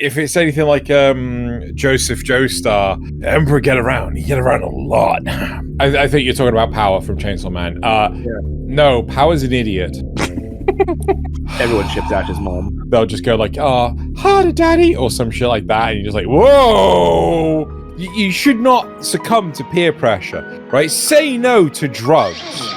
if it's anything like Joseph Joestar, Emperor get around. He get around a lot. I think you're talking about Power from Chainsaw Man. No, Power's an idiot. Everyone ships out his mom. They'll just go like, harder, daddy, or some shit like that, and you're just like, whoa! You should not succumb to peer pressure, right? Say no to drugs.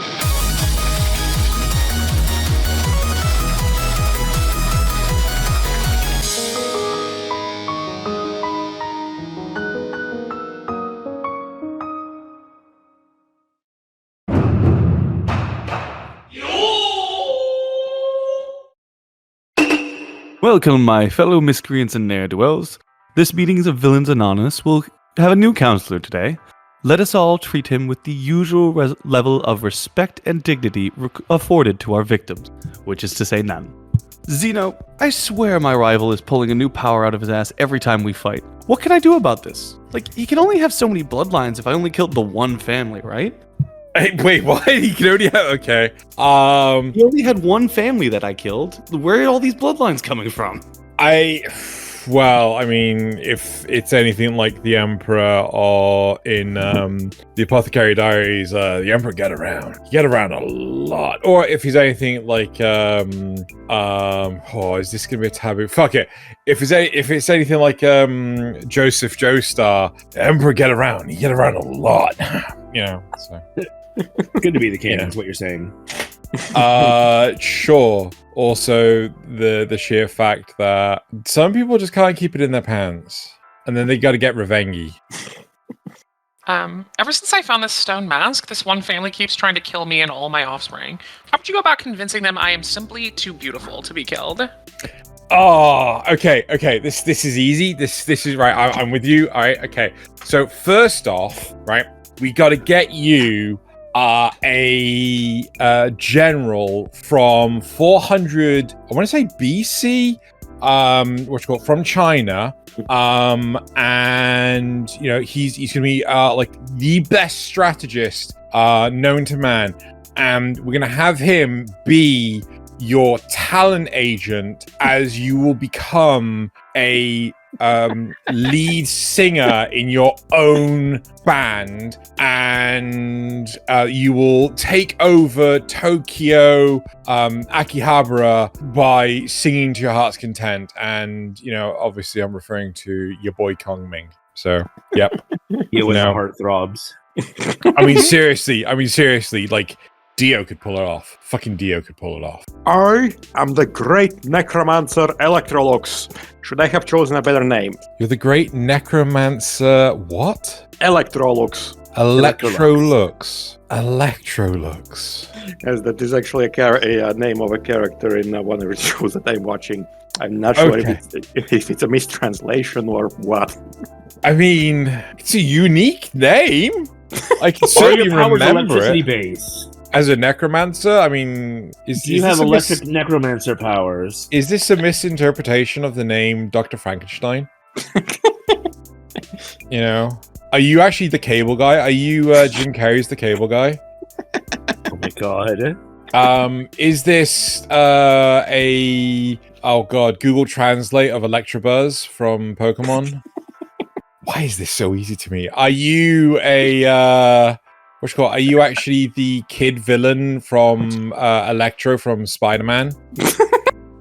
Welcome, my fellow miscreants and ne'er-do-wells. This meeting of Villains Anonymous will have a new counselor today. Let us all treat him with the usual level of respect and dignity afforded to our victims, which is to say none. Xeno, I swear my rival is pulling a new power out of his ass every time we fight. What can I do about this? Like, he can only have so many bloodlines if I only killed the one family, right? Hey, wait, what? He can only have... Okay. He only had one family that I killed. Where are all these bloodlines coming from? Well, I mean, if it's anything like the Emperor or in the Apothecary Diaries, the Emperor get around. He get around a lot. Or if he's anything like, is this gonna be a taboo? Fuck it. If it's anything like Joseph Joestar, the Emperor get around. He get around a lot. You know, so. Good to be the canon, is what you're saying. Sure. Also, the sheer fact that some people just can't keep it in their pants, and then they got to get revengy. Ever since I found this stone mask, this one family keeps trying to kill me and all my offspring. How would you go about convincing them I am simply too beautiful to be killed? Oh, okay. This is easy. This is right. I'm with you. All right. Okay. So first off, right, we got to get you a general from 400, I want to say BC, from China, and you know he's gonna be like the best strategist known to man, and we're gonna have him be your talent agent as you will become a lead singer in your own band, and you will take over Tokyo Akihabara by singing to your heart's content. And you know, obviously I'm referring to your boy Kong Ming. So yep. Yeah, with the heart throbs. I mean seriously, like Dio could pull it off. Fucking Dio could pull it off. I am the great necromancer Electrolux. Should I have chosen a better name? You're the great necromancer... What? Electrolux. Electrolux. Yes, that is actually a name of a character in one of the shows that I'm watching. I'm not sure if it's a mistranslation or what. I mean, it's a unique name. I can certainly remember it. Base. As a necromancer, I mean, you have electric necromancer powers. Is this a misinterpretation of the name Dr. Frankenstein? You know, are you actually the cable guy? Are you Jim Carrey's the cable guy? Oh my god. Is this Google Translate of Electabuzz from Pokemon? Why is this so easy to me? Are you are you actually the kid villain from Electro from Spider-Man?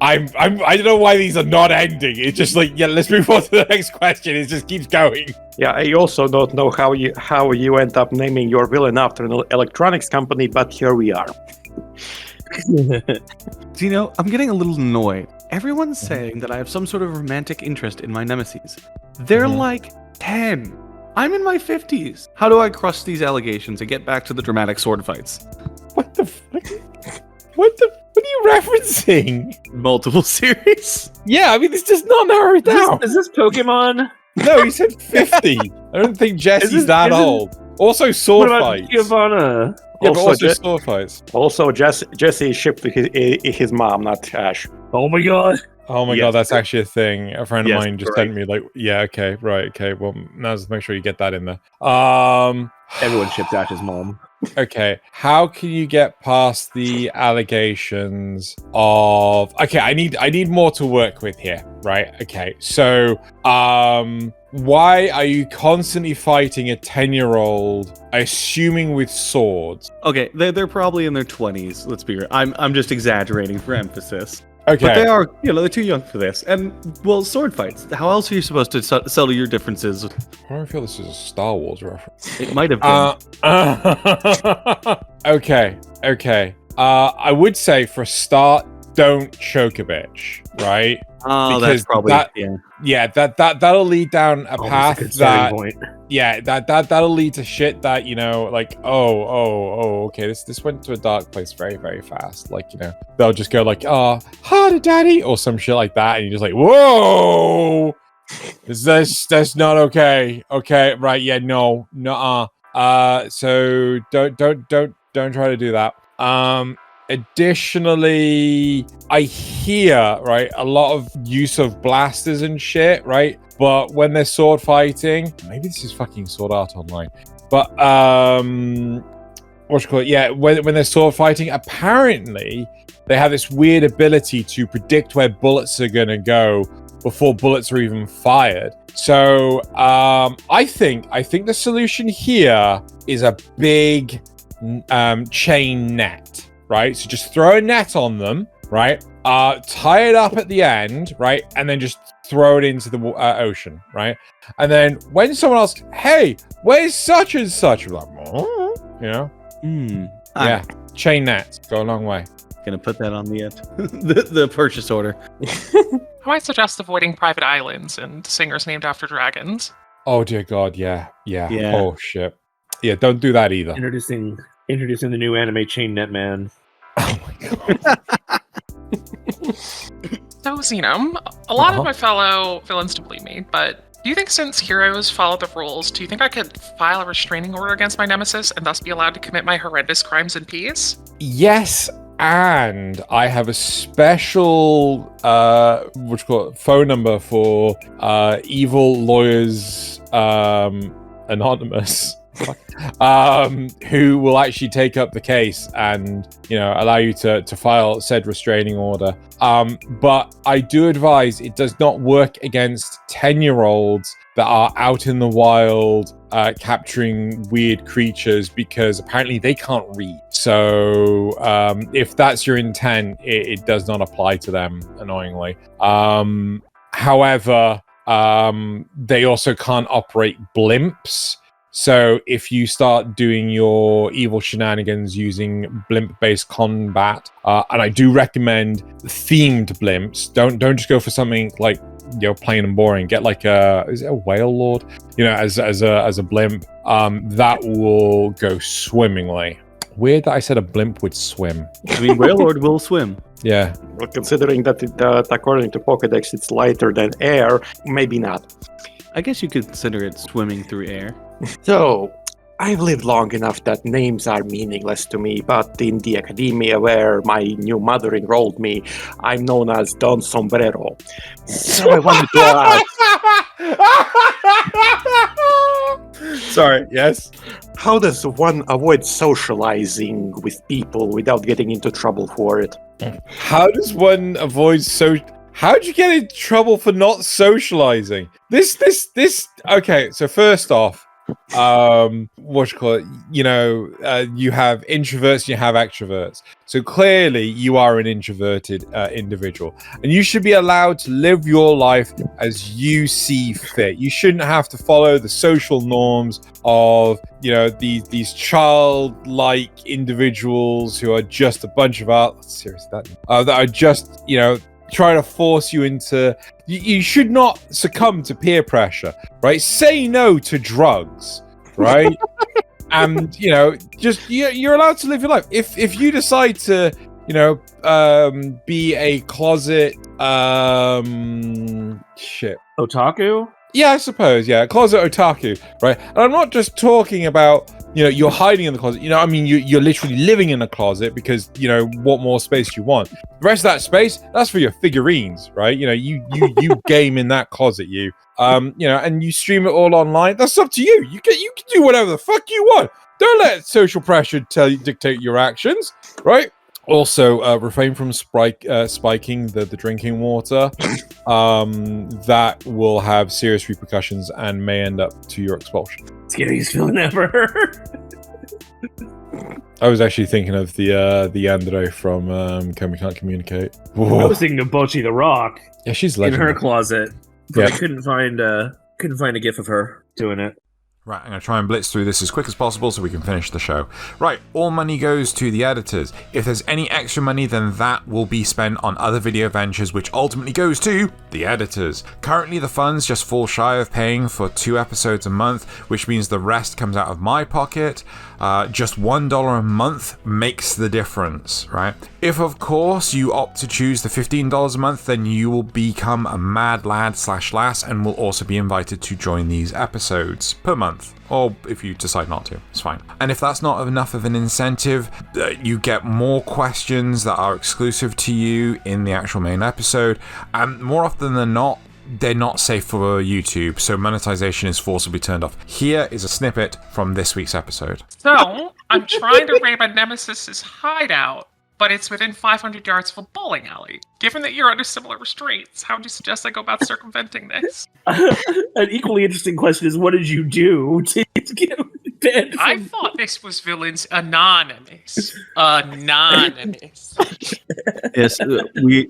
I don't know why these are not ending. It's just like, yeah, let's move on to the next question. It just keeps going. Yeah, I also don't know how you end up naming your villain after an electronics company, but here we are. Xeno, I'm getting a little annoyed. Everyone's saying that I have some sort of romantic interest in my nemesis. They're like 10. I'm in my 50s. How do I crush these allegations and get back to the dramatic sword fights? What the fuck? What are you referencing? Multiple series? Yeah, I mean, this does not narrow it down. Is this Pokemon? No, he said 50. I don't think Jesse's that old. Also, sword fights. Giovanna? Yeah, but also sword fights. Also, Jesse is shipped with his mom, not Ash. Oh my god. Oh my god, that's actually a thing. A friend of mine just sent me like, yeah, okay, right, okay. Well, now just make sure you get that in there. Everyone shipped Ash's mom. Okay, how can you get past the allegations of? Okay, I need more to work with here, right? Okay, so why are you constantly fighting a 10-year-old, assuming with swords? Okay, they're probably in their 20s. Let's be real. I'm just exaggerating for emphasis. Okay, But they are, they're too young for this. And, well, sword fights. How else are you supposed to settle your differences? I don't feel this is a Star Wars reference. It might have been. Okay. I would say for a start, don't choke a bitch, right? Oh, because that's probably that'll lead down a path Almost a good starting that point. that'll lead to shit that like okay, this went to a dark place very, very fast. Like, they'll just go like, oh, harder, daddy, or some shit like that, and you're just like, whoa, that's not okay. Okay, right, yeah, no, nuh-uh. So don't try to do that. Additionally, I hear, right, a lot of use of blasters and shit, right? But when they're sword fighting, maybe this is fucking Sword Art Online, but what you call it? Yeah, when they're sword fighting, apparently they have this weird ability to predict where bullets are gonna go before bullets are even fired. So I think the solution here is a big chain net. Right, so just throw a net on them, right? Tie it up at the end, right, and then just throw it into the ocean, right? And then when someone asks, "Hey, where's such and such?" You're like, oh, yeah, chain nets go a long way. Gonna put that on the the purchase order. I might suggest avoiding private islands and singers named after dragons. Oh dear God, yeah. Oh shit, yeah. Don't do that either. Introducing the new anime chain net man. Oh my God. So, Xeno, a lot of my fellow villains don't believe me, but do you think since heroes follow the rules, do you think I could file a restraining order against my nemesis and thus be allowed to commit my horrendous crimes in peace? Yes, and I have a special phone number for evil lawyers anonymous. Who will actually take up the case and allow you to file said restraining order. But I do advise it does not work against 10-year-olds that are out in the wild capturing weird creatures, because apparently they can't read. So if that's your intent, it does not apply to them, annoyingly. However, they also can't operate blimps. So if you start doing your evil shenanigans using blimp-based combat, and I do recommend themed blimps, don't just go for something like plain and boring. Get like is it a whale lord? As a blimp. That will go swimmingly. Weird that I said a blimp would swim. I mean, whale lord will swim. Yeah. Well, considering that according to Pokédex it's lighter than air, maybe not. I guess you could consider it swimming through air. So, I've lived long enough that names are meaningless to me, but in the academia where my new mother enrolled me, I'm known as Don Sombrero. So I wanted to ask... Sorry, yes? How does one avoid socializing with people without getting into trouble for it? How does one avoid How'd you get in trouble for not socializing? This. Okay, so first off, what you call it? You have introverts and you have extroverts. So clearly, you are an introverted individual, and you should be allowed to live your life as you see fit. You shouldn't have to follow the social norms of these childlike individuals who are just a bunch of seriously that are just try to force you into. You should not succumb to peer pressure, right? Say no to drugs, right? And just you're allowed to live your life. If you decide to be a closet Otaku? Yeah, I suppose. Yeah, closet otaku, right? And I'm not just talking about you're hiding in the closet. I mean, you're literally living in a closet because what more space do you want? The rest of that space, that's for your figurines, right? You game in that closet, and you stream it all online. That's up to you. You can do whatever the fuck you want. Don't let social pressure dictate your actions, right? Also, refrain from spiking the drinking water. That will have serious repercussions and may end up to your expulsion. It's getting his feeling ever. I was actually thinking of the Yandere from We Can't Communicate. I was thinking of Bochi the Rock Yeah, she's in legendary. her closet, but Yeah. I couldn't find a gif of her doing it. Right, I'm going to try and blitz through this as quick as possible so we can finish the show. Right, all money goes to the editors. If there's any extra money, then that will be spent on other video ventures, which ultimately goes to the editors. Currently, the funds just fall shy of paying for 2 episodes a month, which means the rest comes out of my pocket. Just $1 a month makes the difference, right? If, of course, you opt to choose the $15 a month, then you will become a mad lad / lass and will also be invited to join these episodes per month. Or if you decide not to, it's fine. And if that's not enough of an incentive, you get more questions that are exclusive to you in the actual main episode. And more often than not, they're not safe for YouTube, so monetization is forcibly turned off. Here is a snippet from this week's episode. So, I'm trying to raid my nemesis's hideout, but it's within 500 yards of a bowling alley. Given that you're under similar restraints, how would you suggest I go about circumventing this? An equally interesting question is, what did you do to get him banned? I thought this was villains anonymous. Anonymous. Yes,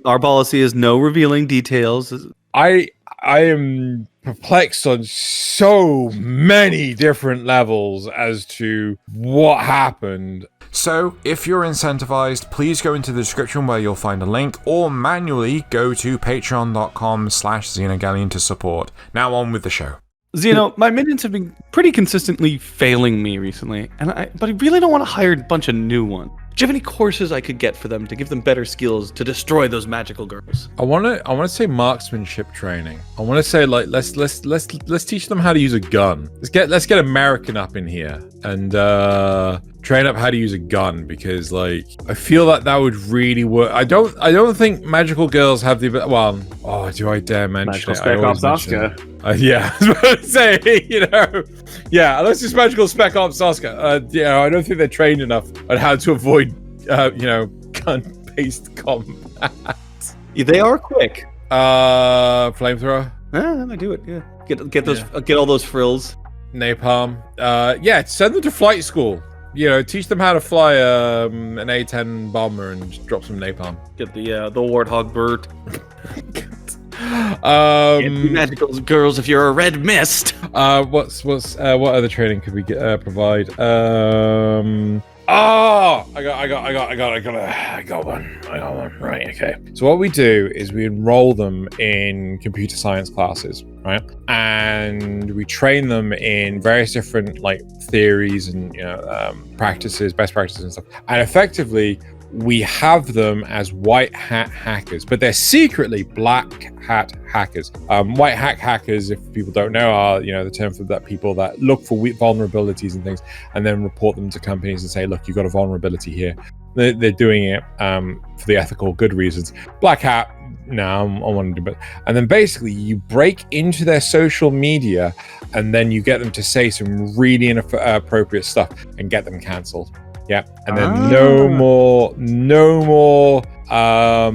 our policy is no revealing details. I am perplexed on so many different levels as to what happened. So, if you're incentivized, please go into the description where you'll find a link, or manually go to patreon.com/Xenogelion to support. Now on with the show. Xeno, my minions have been pretty consistently failing me recently, but I really don't want to hire a bunch of new ones. Do you have any courses I could get for them to give them better skills to destroy those magical girls? I want to say marksmanship training. I want to say like let's teach them how to use a gun. Let's get American up in here and train up how to use a gun, because like I feel that would really work. I don't think magical girls have the do I dare mention Magical Spec Ops Asuka. Yeah, I was about to say, unless it's magical Spec Ops Asuka. I don't think they're trained enough on how to avoid gun-based combat. They are quick. Flamethrower. That might do it. Yeah, get all those frills. Napalm. Send them to flight school. Teach them how to fly an A-10 bomber and just drop some napalm. Get the warthog bird. Get magical girls if you're a red mist. What other training could we provide? I got one. Right, okay. So what we do is we enroll them in computer science classes, right? And we train them in various different theories and practices, best practices and stuff. And effectively, we have them as white hat hackers, but they're secretly black hat hackers. White hat hackers, if people don't know, are the term for that people that look for vulnerabilities and things, and then report them to companies and say, "Look, you got a vulnerability here." They're doing it for the ethical, good reasons. Black hat, no, I want to do it. And then basically, you break into their social media, and then you get them to say some really inappropriate stuff and get them cancelled. Yeah, and then no more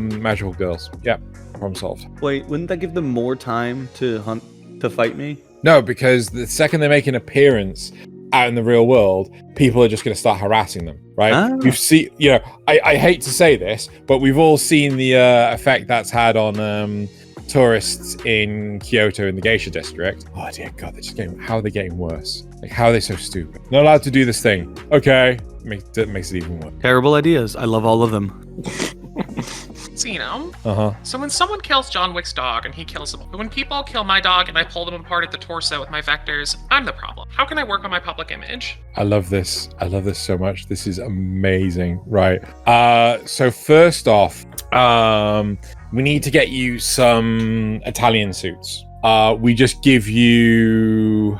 magical girls. Yeah, problem solved. Wait, wouldn't that give them more time to fight me? No, because the second they make an appearance out in the real world, people are just going to start harassing them, right? We've seen, I hate to say this, but we've all seen the effect that's had on tourists in Kyoto in the geisha district. Oh dear God, how are they getting worse? How are they so stupid? Not allowed to do this thing. Okay, makes it even worse. Terrible ideas. I love all of them. Xeno. So when someone kills John Wick's dog and he kills him, when people kill my dog and I pull them apart at the torso with my vectors, I'm the problem. How can I work on my public image? I love this so much. This is amazing. Right. So first off, we need to get you some Italian suits. We just give you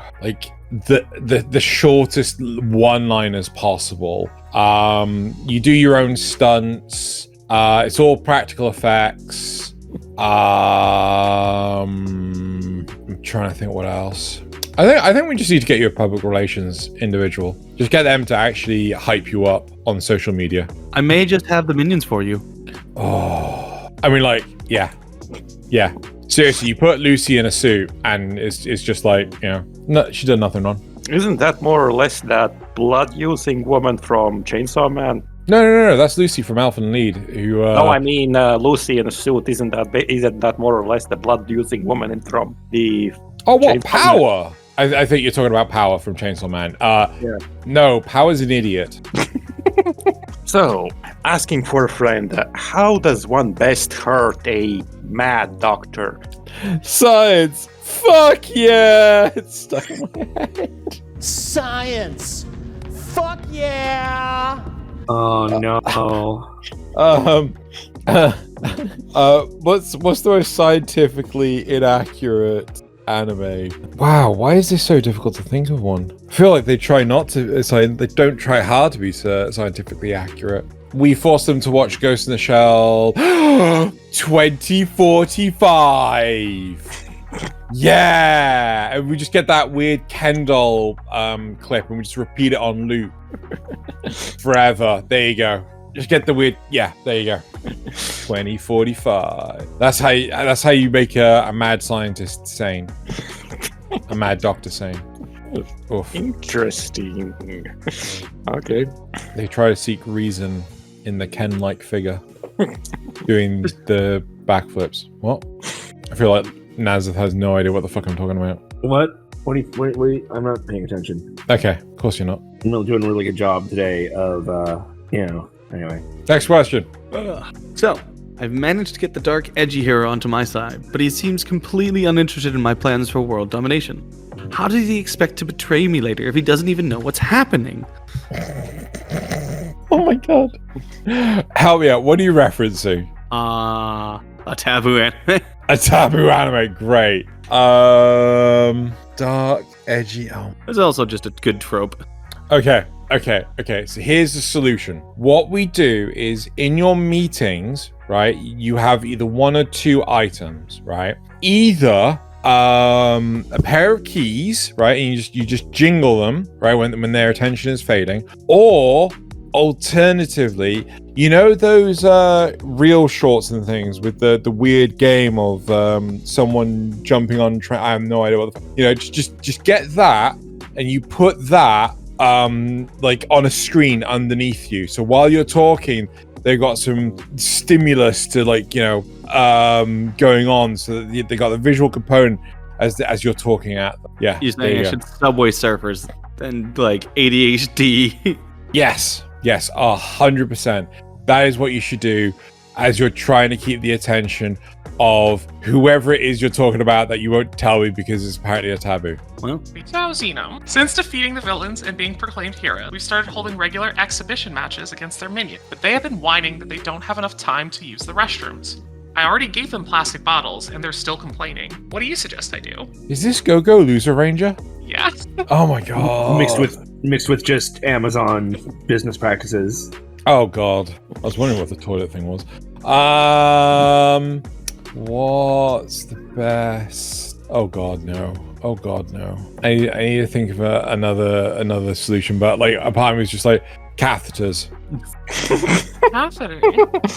the shortest one-liners possible. You do your own stunts. It's all practical effects. I'm trying to think what else. I think we just need to get you a public relations individual. Just get them to actually hype you up on social media. I may just have the minions for you. Oh, I mean, like, yeah. Seriously, you put Lucy in a suit, and it's just like, you know, no, she did nothing wrong. Isn't that more or less that blood-using woman from Chainsaw Man? No. That's Lucy from Alpha and Lead. Who? No, I mean Lucy in a suit. Isn't that more or less the blood-using woman from the? Oh, what Chainsaw Power? I think you're talking about Power from Chainsaw Man. Yeah. No, Power's an idiot. So, asking for a friend, how does one best hurt a mad doctor? Science. Fuck yeah! It's stuck in my head. Science! Fuck yeah! Oh no. What's the most scientifically inaccurate anime? Wow, why is this so difficult to think of one? I feel like they try not to. They don't try hard to be scientifically accurate. We forced them to watch Ghost in the Shell 2045. Yeah, and we just get that weird Kendall clip, and we just repeat it on loop forever. There you go. Just get the weird. Yeah, there you go. 2045. That's how you make a mad scientist sane. A mad doctor sane. Oof. Interesting. Okay. They try to seek reason in the Ken-like figure, doing the backflips. What? I feel like Nazeth has no idea what the fuck I'm talking about. What? What? I'm not paying attention. Okay, of course you're not. I'm not doing a really good job today of, anyway. Next question. So, I've managed to get the dark, edgy hero onto my side, but he seems completely uninterested in my plans for world domination. How does he expect to betray me later if he doesn't even know what's happening? Oh my god. Help me out. What are you referencing? A taboo anime. A taboo anime. Great. Dark, edgy. Oh. It's also just a good trope. Okay. So here's the solution. What we do is in your meetings, right? You have either one or two items, right? Either a pair of keys, right? And you just jingle them, right? When their attention is fading, or alternatively, you know those reel shorts and things with the weird game of someone jumping on I have no idea what the just get that and you put that like on a screen underneath you, so while you're talking they've got some stimulus to going on, so that they got the visual component as you're talking at them. Yeah, you're saying I should Subway Surfers and like ADHD. Yes, 100%. That is what you should do as you're trying to keep the attention of whoever it is you're talking about that you won't tell me because it's apparently a taboo. Well, So, Xeno, since defeating the villains and being proclaimed hero, we've started holding regular exhibition matches against their minions, but they have been whining that they don't have enough time to use the restrooms. I already gave them plastic bottles, and they're still complaining. What do you suggest I do? Is this Go-Go Loser Ranger? Yes. Oh my god. Mixed with just Amazon business practices. Oh god. I was wondering what the toilet thing was. What's the best? Oh god, no. I need to think of another solution, but like a part of me was just like catheters. Catheter.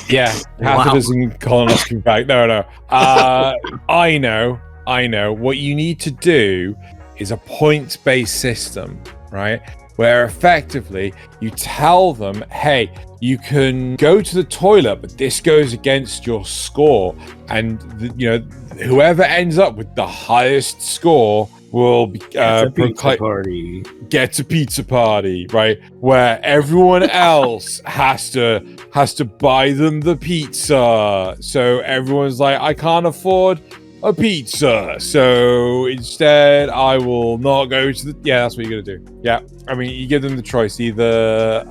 Yeah, catheters and colonoscopy bag. No. I know. What you need to do is a points-based system, right? Where effectively you tell them, hey, you can go to the toilet, but this goes against your score, and whoever ends up with the highest score will be Gets a pizza party, right? Where everyone else has to buy them the pizza. So everyone's like, I can't afford a pizza, so instead I will not go to the. Yeah, that's what you're gonna do. Yeah, I mean, you give them the choice: either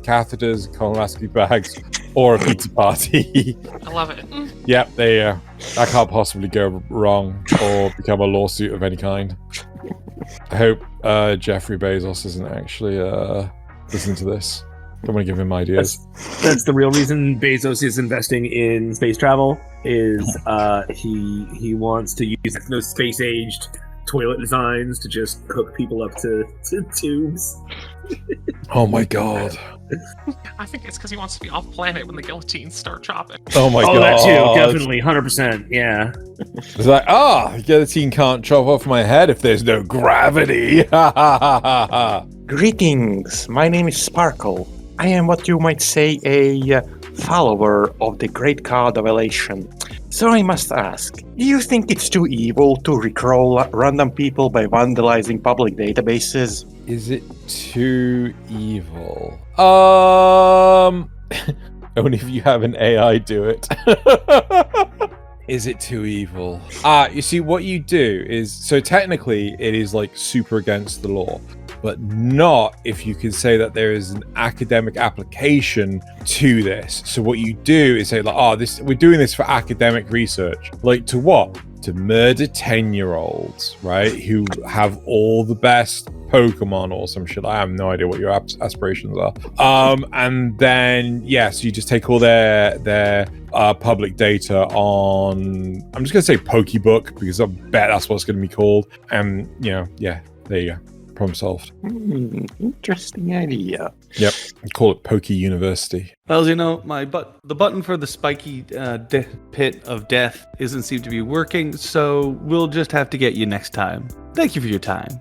catheters, colonoscopy bags, or a pizza party. I love it. Yep, there you go. That can't possibly go wrong or become a lawsuit of any kind. I hope Jeffrey Bezos isn't actually listening to this. Don't want to give him ideas. That's the real reason Bezos is investing in space travel. Is he wants to use those space-aged toilet designs to just hook people up to tubes. Oh my god. I think it's because he wants to be off planet when the guillotines start chopping. Oh my god. Oh, that too, definitely, 100%. Yeah. It's like, the guillotine can't chop off my head if there's no gravity. Greetings, my name is Sparkle. I am what you might say a follower of the great god of elation. So I must ask, do you think it's too evil to recroll random people by vandalizing public databases? Is it too evil? Only if you have an AI do it. Is it too evil? You see, what you do is, so technically it is like super against the law, but not if you can say that there is an academic application to this. So what you do is say like, we're doing this for academic research. Like to what? To murder 10-year-olds, right? Who have all the best Pokemon or some shit. I have no idea what your aspirations are. And then, so you just take all their public data on, I'm just going to say Pokebook, because I bet that's what it's going to be called. And, there you go. Problem solved. Interesting idea. Yep. Call it Poke University. Well, the button for the spiky pit of death isn't seem to be working, so we'll just have to get you next time. Thank you for your time.